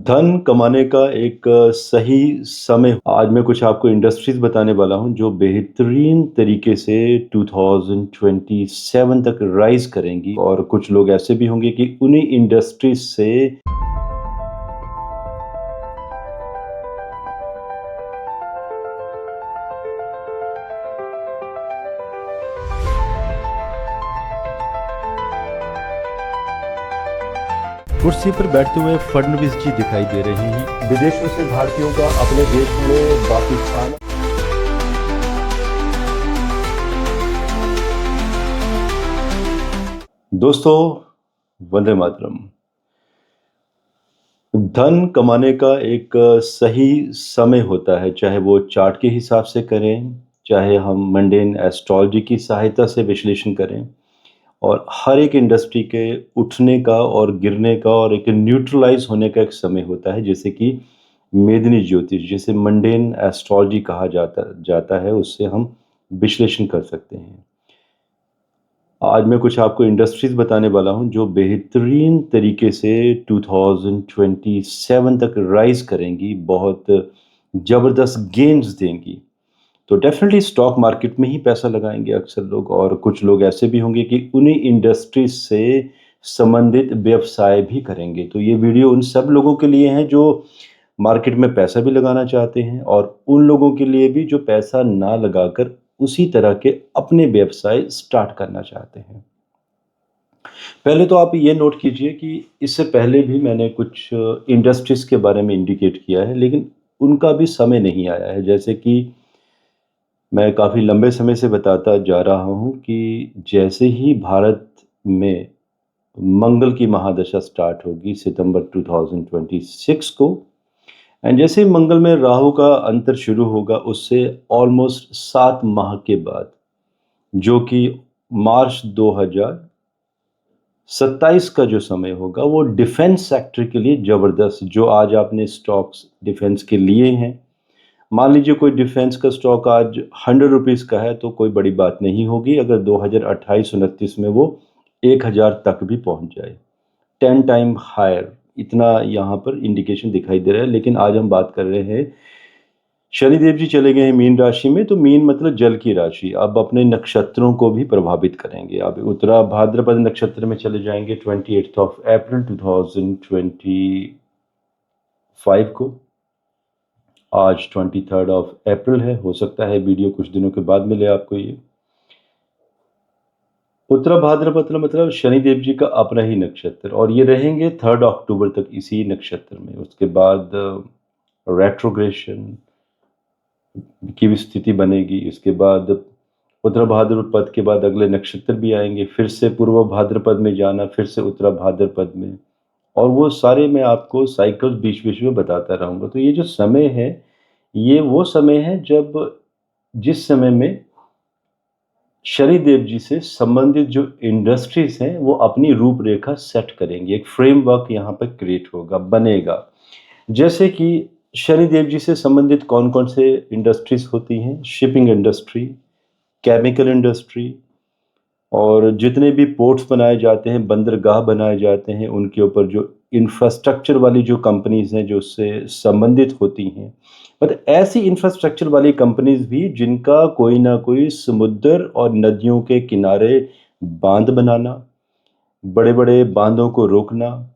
धन कमाने का एक सही समय आज मैं कुछ आपको इंडस्ट्रीज़ बताने वाला हूँ जो बेहतरीन तरीके से 2027 तक राइज़ करेंगी और कुछ लोग ऐसे भी होंगे कि उन्हीं इंडस्ट्रीज़ से कुर्सी पर बैठते हुए फडणवीस जी दिखाई दे रहे हैं। विदेशों से भारतीयों का अपने देश में वापिस आना। दोस्तों, वंदे मातरम। धन कमाने का एक सही समय होता है, चाहे वो चार्ट के हिसाब से करें, चाहे हम मंडेन एस्ट्रोलॉजी की सहायता से विश्लेषण करें और हर एक इंडस्ट्री के उठने का और गिरने का और एक न्यूट्रलाइज़ होने का एक समय होता है, जैसे कि मेदिनी ज्योतिष, जिसे मंडेन एस्ट्रोलॉजी कहा जाता जाता है, उससे हम विश्लेषण कर सकते हैं। आज मैं कुछ आपको इंडस्ट्रीज़ बताने वाला हूँ जो बेहतरीन तरीके से 2027 तक राइज़ करेंगी, बहुत ज़बरदस्त गेन्स देंगी। तो डेफ़िनेटली स्टॉक मार्केट में ही पैसा लगाएँगे अक्सर लोग और कुछ लोग ऐसे भी होंगे कि उन्हीं इंडस्ट्रीज़ से संबंधित व्यवसाय भी करेंगे। तो ये वीडियो उन सब लोगों के लिए है जो मार्केट में पैसा भी लगाना चाहते हैं और उन लोगों के लिए भी जो पैसा ना लगाकर उसी तरह के अपने व्यवसाय स्टार्ट करना चाहते हैं। पहले तो आप ये नोट कीजिए कि इससे पहले भी मैंने कुछ इंडस्ट्रीज़ के बारे में इंडिकेट किया है, लेकिन उनका भी समय नहीं आया है। जैसे कि मैं काफ़ी लंबे समय से बताता जा रहा हूँ कि जैसे ही भारत में मंगल की महादशा स्टार्ट होगी सितंबर 2026 को, एंड जैसे ही मंगल में राहु का अंतर शुरू होगा उससे ऑलमोस्ट 7 माह के बाद, जो कि मार्च 2027 का जो समय होगा वो डिफेंस सेक्टर के लिए ज़बरदस्त, जो आज आपने स्टॉक्स डिफेंस के लिए हैं, मान लीजिए कोई डिफेंस का स्टॉक आज 100 रुपीज़ का है तो कोई बड़ी बात नहीं होगी अगर 2028-29 में वो 1000 तक भी पहुंच जाए, 10 टाइम हायर, इतना यहाँ पर इंडिकेशन दिखाई दे रहा है। लेकिन आज हम बात कर रहे हैं, शनिदेव जी चले गए हैं मीन राशि में, तो मीन मतलब जल की राशि, अब अपने नक्षत्रों को भी प्रभावित करेंगे। अब उत्तरा भाद्रपद नक्षत्र में चले जाएंगे 28 अप्रैल 2025 को। आज 23 अप्रैल है, हो सकता है वीडियो कुछ दिनों के बाद मिले आपको ये। उत्तरा भाद्रपद मतलब शनिदेव जी का अपना ही नक्षत्र, और ये रहेंगे 3 अक्टूबर तक इसी नक्षत्र में। उसके बाद रेट्रोग्रेशन की भी स्थिति बनेगी। इसके बाद उत्तरा भाद्रपद के बाद अगले नक्षत्र भी आएंगे, फिर से पूर्व भाद्रपद में जाना, फिर से उत्तरा भाद्रपद में, और वो सारे मैं आपको साइकिल बीच बीच में बताता रहूँगा। तो ये जो समय है, ये वो समय है जब जिस समय में शनिदेव जी से संबंधित जो इंडस्ट्रीज हैं वो अपनी रूपरेखा सेट करेंगी, एक फ्रेमवर्क यहाँ पर क्रिएट होगा, बनेगा। जैसे कि शनिदेव जी से संबंधित कौन कौन से इंडस्ट्रीज होती हैं, शिपिंग इंडस्ट्री, केमिकल इंडस्ट्री, और जितने भी पोर्ट्स बनाए जाते हैं, बंदरगाह बनाए जाते हैं, उनके ऊपर जो इंफ्रास्ट्रक्चर वाली जो कंपनीज हैं जो उससे संबंधित होती हैं, मतलब ऐसी इंफ्रास्ट्रक्चर वाली कंपनीज भी जिनका कोई ना कोई समुद्र और नदियों के किनारे बांध बनाना, बड़े बड़े बांधों को रोकना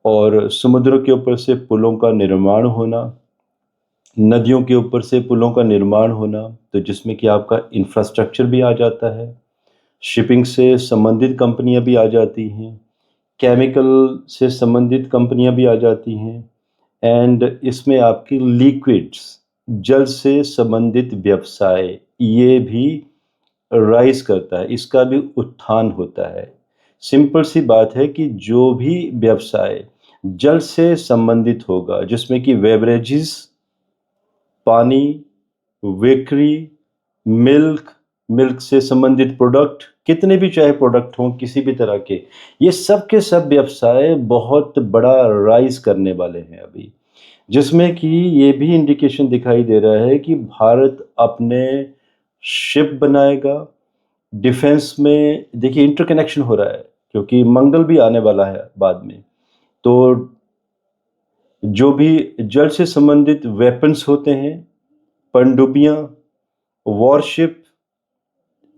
और समुद्र के ऊपर से पुलों का निर्माण होना, नदियों के ऊपर से पुलों का निर्माण होना, तो जिसमें कि आपका इंफ्रास्ट्रक्चर भी आ जाता है, शिपिंग से संबंधित कंपनियां भी आ जाती हैं, केमिकल से संबंधित कंपनियां भी आ जाती हैं, एंड इसमें आपकी लिक्विड्स, जल से संबंधित व्यवसाय, ये भी राइज करता है, इसका भी उत्थान होता है। सिंपल सी बात है कि जो भी व्यवसाय जल से संबंधित होगा, जिसमें कि बेवरेजेस, पानी, बेकरी, मिल्क, मिल्क से संबंधित प्रोडक्ट, कितने भी चाहे प्रोडक्ट हों किसी भी तरह के, ये सब के सब व्यवसाय बहुत बड़ा राइज करने वाले हैं अभी, जिसमें कि ये भी इंडिकेशन दिखाई दे रहा है कि भारत अपने शिप बनाएगा। डिफेंस में देखिए इंटरकनेक्शन हो रहा है क्योंकि मंगल भी आने वाला है बाद में, तो जो भी जल से संबंधित वेपन्स होते हैं, पनडुब्बियाँ, वॉरशिप,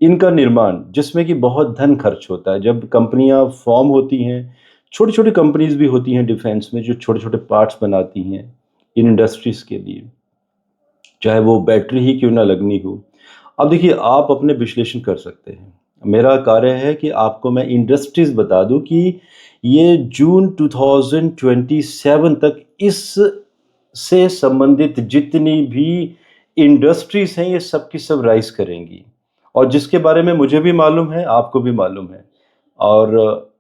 इनका निर्माण जिसमें कि बहुत धन खर्च होता है। जब कंपनियाँ फ़ॉर्म होती हैं, छोटी-छोटी कंपनीज़ भी होती हैं डिफेंस में जो छोटे-छोटे पार्ट्स बनाती हैं इन इंडस्ट्रीज़ के लिए, चाहे वो बैटरी ही क्यों ना लगनी हो। अब देखिए आप अपने विश्लेषण कर सकते हैं। मेरा कार्य है कि आपको मैं इंडस्ट्रीज़ बता दूँ कि ये जून 2027 तक इस से संबंधित जितनी भी इंडस्ट्रीज़ हैं, ये सब की सब राइज़ करेंगी। और जिसके बारे में मुझे भी मालूम है, आपको भी मालूम है। और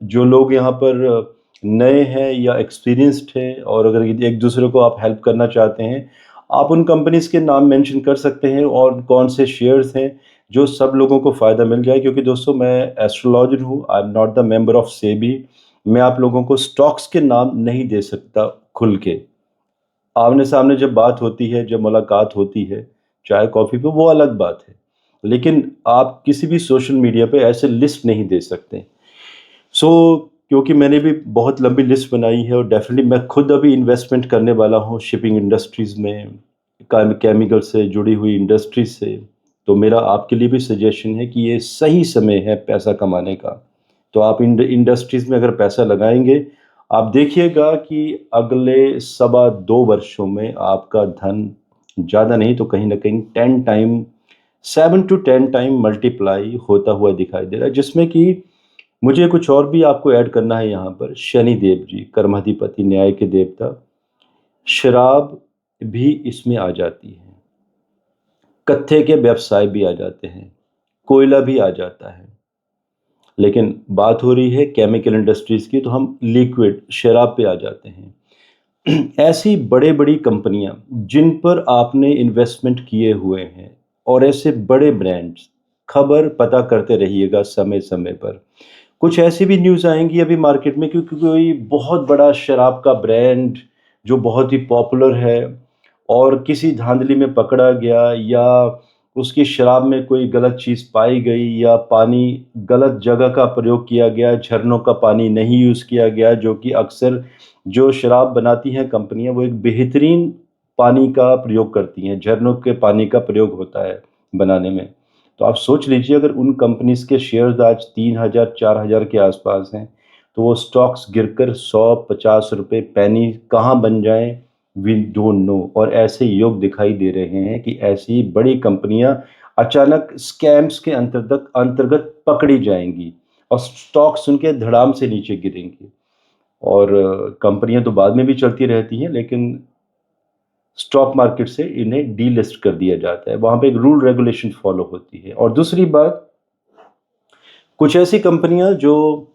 जो लोग यहाँ पर नए हैं या एक्सपीरियंस्ड हैं और अगर एक दूसरे को आप हेल्प करना चाहते हैं, आप उन कंपनीज़ के नाम मेंशन कर सकते हैं और कौन से शेयर्स हैं, जो सब लोगों को फ़ायदा मिल जाए। क्योंकि दोस्तों मैं एस्ट्रोलॉजर हूँ, I am not the member of SEBI. मैं आप लोगों को स्टॉक्स के नाम नहीं दे सकता खुल के। आमने-सामने जब बात होती है, जब मुलाकात होती है, चाय-कॉफ़ी पे, वो अलग बात है। लेकिन आप किसी भी सोशल मीडिया पे ऐसे लिस्ट नहीं दे सकते। सो क्योंकि मैंने भी बहुत लंबी लिस्ट बनाई है और डेफ़िनिटली मैं खुद अभी इन्वेस्टमेंट करने वाला हूँ शिपिंग इंडस्ट्रीज़ में, केमिकल से जुड़ी हुई इंडस्ट्रीज़ से। तो मेरा आपके लिए भी सजेशन है कि ये सही समय है पैसा कमाने का। तो आप इंडस्ट्रीज़ में अगर पैसा लगाएँगे, आप देखिएगा कि अगले सवा 2 वर्षों में आपका धन ज़्यादा नहीं तो कहीं न कहीं 10 टाइम 7 टू 10 टाइम मल्टीप्लाई होता हुआ दिखाई दे रहा है, जिसमें कि मुझे कुछ और भी आपको ऐड करना है यहाँ पर। शनिदेव जी, कर्माधिपति, न्याय के देवता, शराब भी इसमें आ जाती है। कत्थे के व्यवसाय भी आ जाते हैं, कोयला भी आ जाता है। लेकिन बात हो रही है केमिकल इंडस्ट्रीज़ की, तो हम लिक्विड शराब पे आ जाते हैं। ऐसी बड़े-बड़ी कंपनियाँ जिन पर आपने इन्वेस्टमेंट किए हुए हैं और ऐसे बड़े ब्रांड्स, खबर पता करते रहिएगा समय-समय पर। कुछ ऐसी भी न्यूज़ आएँगी अभी मार्केट में क्योंकि कोई बहुत बड़ा शराब का ब्रांड जो बहुत ही पॉपुलर है और किसी धांधली में पकड़ा गया या उसकी शराब में कोई गलत चीज़ पाई गई या पानी गलत जगह का प्रयोग किया गया, झरनों का पानी नहीं यूज़ किया गया, जो कि अक्सर जो शराब बनाती हैं कंपनियाँ, वो एक बेहतरीन पानी का प्रयोग करती हैं, झरनों के पानी का प्रयोग होता है बनाने में। तो आप सोच लीजिए अगर उन कंपनीज़ के शेयर्स आज 3000 4000 के आसपास हैं, तो वो स्टॉक्स गिरकर 100-50 रुपए पेनी कहाँ बन जाएँ, वी डोंट नो। और ऐसे योग दिखाई दे रहे हैं कि ऐसी बड़ी कंपनियाँ अचानक स्कैम्स के अंतर्गत अंतर्गत पकड़ी जाएँगी और स्टॉक्स उनके धड़ाम से नीचे गिरेंगे। और कंपनियाँ तो बाद में भी चलती रहती हैं, लेकिन स्टॉक मार्केट से इन्हें डीलिस्ट कर दिया जाता है। वहाँ पे एक रूल रेगुलेशन फॉलो होती है। और दूसरी बात, कुछ ऐसी कंपनियाँ जो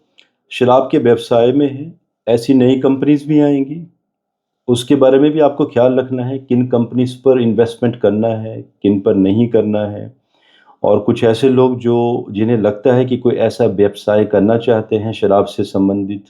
शराब के व्यवसाय में हैं, ऐसी नई कंपनीज़ भी आएँगी। उसके बारे में भी आपको ख़्याल रखना है, किन कंपनीज़ पर इन्वेस्टमेंट करना है, किन पर नहीं करना है। और कुछ ऐसे लोग जो जिन्हें लगता है कि कोई ऐसा व्यवसाय करना चाहते हैं शराब से संबंधित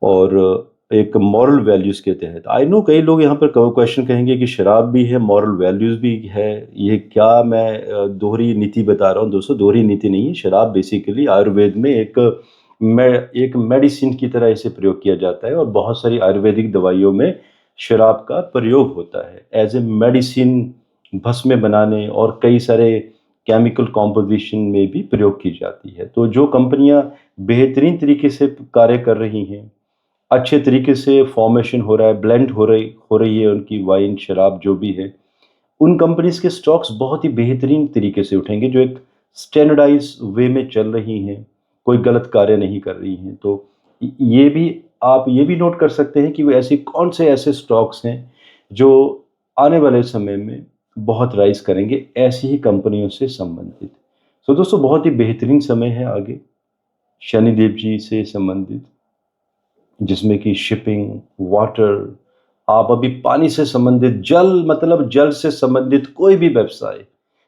और एक मॉरल वैल्यूज़ के तहत। आई नो कई लोग यहाँ पर क्वेश्चन कहेंगे कि शराब भी है, मॉरल वैल्यूज़ भी है, ये क्या मैं दोहरी नीति बता रहा हूँ? दोस्तों दोहरी नीति नहीं है, शराब बेसिकली आयुर्वेद में एक मेडिसिन की तरह इसे प्रयोग किया जाता है और बहुत सारी आयुर्वेदिक दवाइयों में शराब का प्रयोग होता है एज़ ए मेडिसिन, भस्में बनाने और कई सारे केमिकल कॉम्पोज़िशन में भी प्रयोग की जाती है। तो जो कंपनियाँ बेहतरीन तरीके से कार्य कर रही हैं, अच्छे तरीके से फॉर्मेशन हो रहा है, ब्लेंड हो रही है उनकी वाइन, शराब जो भी है। उन कंपनीज़ के स्टॉक्स बहुत ही बेहतरीन तरीके से उठेंगे जो एक स्टैंडर्डाइज़ वे में चल रही हैं, कोई गलत कार्य नहीं कर रही हैं। तो ये भी आप ये भी नोट कर सकते हैं कि वो ऐसी कौन से ऐसे स्टॉक्स हैं जो आने वाले समय में बहुत राइज़ करेंगे, ऐसी ही कंपनियों से संबंधित। तो दोस्तों बहुत ही बेहतरीन समय है आगे, शनिदेव जी से संबंधित। जिसमें कि शिपिंग, वाटर, आप अभी पानी से संबंधित जल मतलब जल से संबंधित कोई भी व्यवसाय,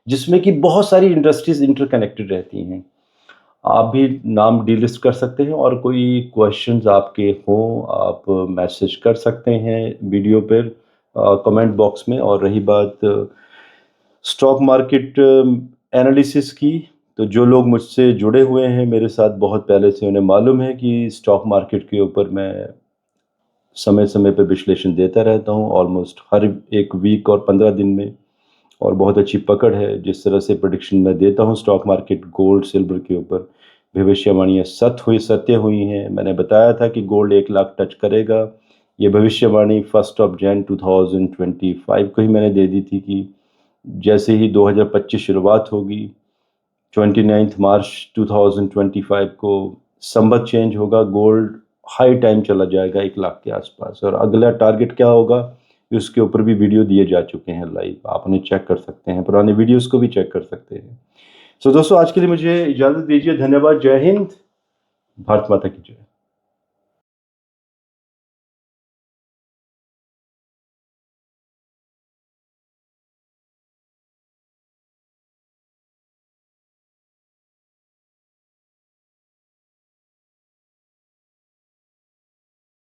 जिसमें कि बहुत सारी इंडस्ट्रीज़ इंटरकनेक्टेड रहती हैं। आप भी नाम डीलिस्ट कर सकते हैं और कोई क्वेश्चंस आपके हों, आप मैसेज कर सकते हैं वीडियो पर कमेंट बॉक्स में। और रही बात स्टॉक मार्केट एनालिसिस की, तो जो लोग मुझसे जुड़े हुए हैं मेरे साथ बहुत पहले से, उन्हें मालूम है कि स्टॉक मार्केट के ऊपर मैं समय समय पर विश्लेषण देता रहता हूँ, ऑलमोस्ट हर एक वीक और 15 दिन में, और बहुत अच्छी पकड़ है जिस तरह से प्रेडिक्शन मैं देता हूँ स्टॉक मार्केट गोल्ड सिल्वर के ऊपर। भविष्यवाणियाँ सत्य हुई हैं। मैंने बताया था कि गोल्ड 1 लाख टच करेगा। ये भविष्यवाणी 1 जनवरी 2025 को ही मैंने दे दी थी कि जैसे ही 2025 शुरुआत होगी, 29 मार्च 2025 को संवत चेंज होगा, गोल्ड हाई टाइम चला जाएगा 1 लाख के आसपास। और अगला टारगेट क्या होगा, उसके ऊपर भी वीडियो दिए जा चुके हैं लाइव, आप उन्हें चेक कर सकते हैं, पुराने वीडियोस को भी चेक कर सकते हैं। सो दोस्तों, आज के लिए मुझे इजाज़त दीजिए। धन्यवाद। जय हिंद। भारत माता की जय।